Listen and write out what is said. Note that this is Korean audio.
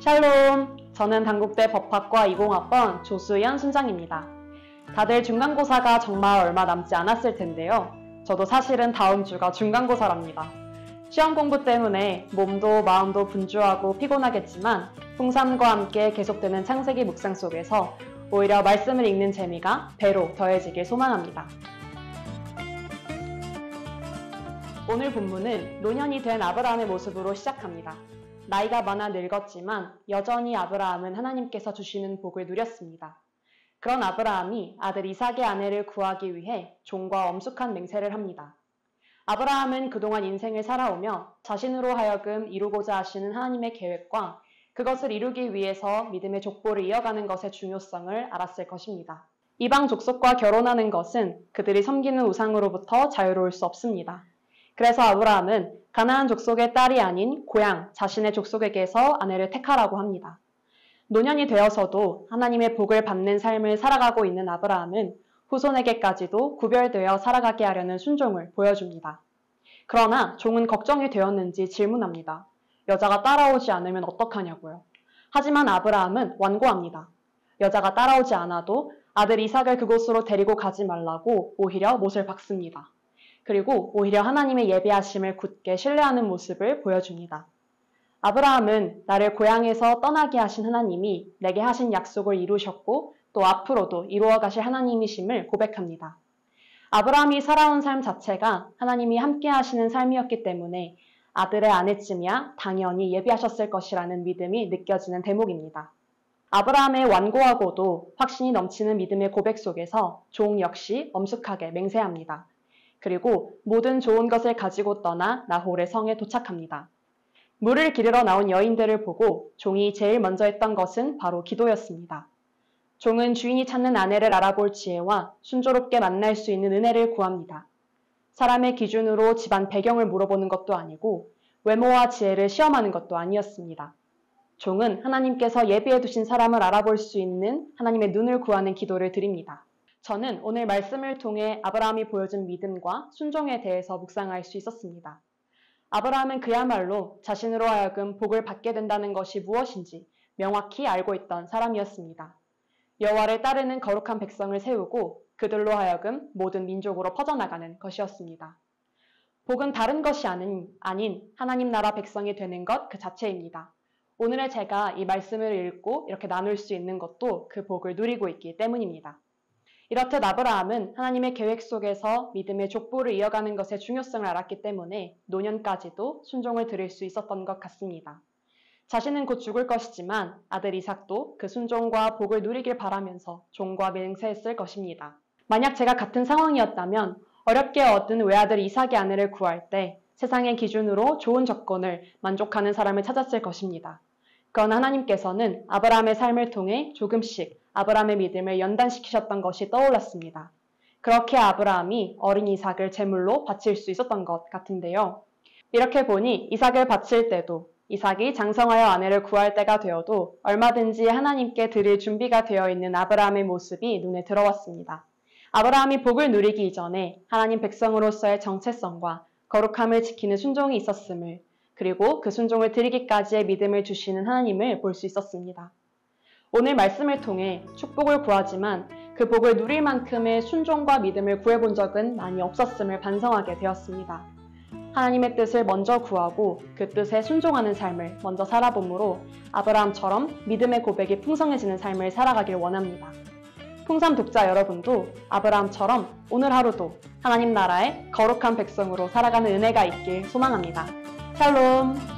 샬롬! 저는 단국대 법학과 20학번 조수연 순장입니다. 다들 중간고사가 정말 얼마 남지 않았을 텐데요. 저도 사실은 다음 주가 중간고사랍니다. 시험 공부 때문에 몸도 마음도 분주하고 피곤하겠지만 풍삼과 함께 계속되는 창세기 묵상 속에서 오히려 말씀을 읽는 재미가 배로 더해지길 소망합니다. 오늘 본문은 노년이 된 아브라함의 모습으로 시작합니다. 나이가 많아 늙었지만 여전히 아브라함은 하나님께서 주시는 복을 누렸습니다. 그런 아브라함이 아들 이삭의 아내를 구하기 위해 종과 엄숙한 맹세를 합니다. 아브라함은 그동안 인생을 살아오며 자신으로 하여금 이루고자 하시는 하나님의 계획과 그것을 이루기 위해서 믿음의 족보를 이어가는 것의 중요성을 알았을 것입니다. 이방 족속과 결혼하는 것은 그들이 섬기는 우상으로부터 자유로울 수 없습니다. 그래서 아브라함은 가나안 족속의 딸이 아닌 고향 자신의 족속에게서 아내를 택하라고 합니다. 노년이 되어서도 하나님의 복을 받는 삶을 살아가고 있는 아브라함은 후손에게까지도 구별되어 살아가게 하려는 순종을 보여줍니다. 그러나 종은 걱정이 되었는지 질문합니다. 여자가 따라오지 않으면 어떡하냐고요. 하지만 아브라함은 완고합니다. 여자가 따라오지 않아도 아들 이삭을 그곳으로 데리고 가지 말라고 오히려 못을 박습니다. 그리고 오히려 하나님의 예비하심을 굳게 신뢰하는 모습을 보여줍니다. 아브라함은 나를 고향에서 떠나게 하신 하나님이 내게 하신 약속을 이루셨고 또 앞으로도 이루어 가실 하나님이심을 고백합니다. 아브라함이 살아온 삶 자체가 하나님이 함께 하시는 삶이었기 때문에 아들의 아내쯤이야 당연히 예비하셨을 것이라는 믿음이 느껴지는 대목입니다. 아브라함의 완고하고도 확신이 넘치는 믿음의 고백 속에서 종 역시 엄숙하게 맹세합니다. 그리고 모든 좋은 것을 가지고 떠나 나홀의 성에 도착합니다. 물을 기르러 나온 여인들을 보고 종이 제일 먼저 했던 것은 바로 기도였습니다. 종은 주인이 찾는 아내를 알아볼 지혜와 순조롭게 만날 수 있는 은혜를 구합니다. 사람의 기준으로 집안 배경을 물어보는 것도 아니고 외모와 지혜를 시험하는 것도 아니었습니다. 종은 하나님께서 예비해 두신 사람을 알아볼 수 있는 하나님의 눈을 구하는 기도를 드립니다. 저는 오늘 말씀을 통해 아브라함이 보여준 믿음과 순종에 대해서 묵상할 수 있었습니다. 아브라함은 그야말로 자신으로 하여금 복을 받게 된다는 것이 무엇인지 명확히 알고 있던 사람이었습니다. 여호와를 따르는 거룩한 백성을 세우고 그들로 하여금 모든 민족으로 퍼져나가는 것이었습니다. 복은 다른 것이 아닌 하나님 나라 백성이 되는 것 그 자체입니다. 오늘의 제가 이 말씀을 읽고 이렇게 나눌 수 있는 것도 그 복을 누리고 있기 때문입니다. 이렇듯 아브라함은 하나님의 계획 속에서 믿음의 족보를 이어가는 것의 중요성을 알았기 때문에 노년까지도 순종을 드릴 수 있었던 것 같습니다. 자신은 곧 죽을 것이지만 아들 이삭도 그 순종과 복을 누리길 바라면서 종과 맹세했을 것입니다. 만약 제가 같은 상황이었다면 어렵게 얻은 외아들 이삭의 아내를 구할 때 세상의 기준으로 좋은 조건을 만족하는 사람을 찾았을 것입니다. 그러나 하나님께서는 아브라함의 삶을 통해 조금씩 아브라함의 믿음을 연단시키셨던 것이 떠올랐습니다. 그렇게 아브라함이 어린 이삭을 제물로 바칠 수 있었던 것 같은데요. 이렇게 보니 이삭을 바칠 때도 이삭이 장성하여 아내를 구할 때가 되어도 얼마든지 하나님께 드릴 준비가 되어 있는 아브라함의 모습이 눈에 들어왔습니다. 아브라함이 복을 누리기 이전에 하나님 백성으로서의 정체성과 거룩함을 지키는 순종이 있었음을 그리고 그 순종을 드리기까지의 믿음을 주시는 하나님을 볼 수 있었습니다. 오늘 말씀을 통해 축복을 구하지만 그 복을 누릴 만큼의 순종과 믿음을 구해본 적은 많이 없었음을 반성하게 되었습니다. 하나님의 뜻을 먼저 구하고 그 뜻에 순종하는 삶을 먼저 살아봄으로 아브라함처럼 믿음의 고백이 풍성해지는 삶을 살아가길 원합니다. 풍삼 독자 여러분도 아브라함처럼 오늘 하루도 하나님 나라의 거룩한 백성으로 살아가는 은혜가 있길 소망합니다. 샬롬!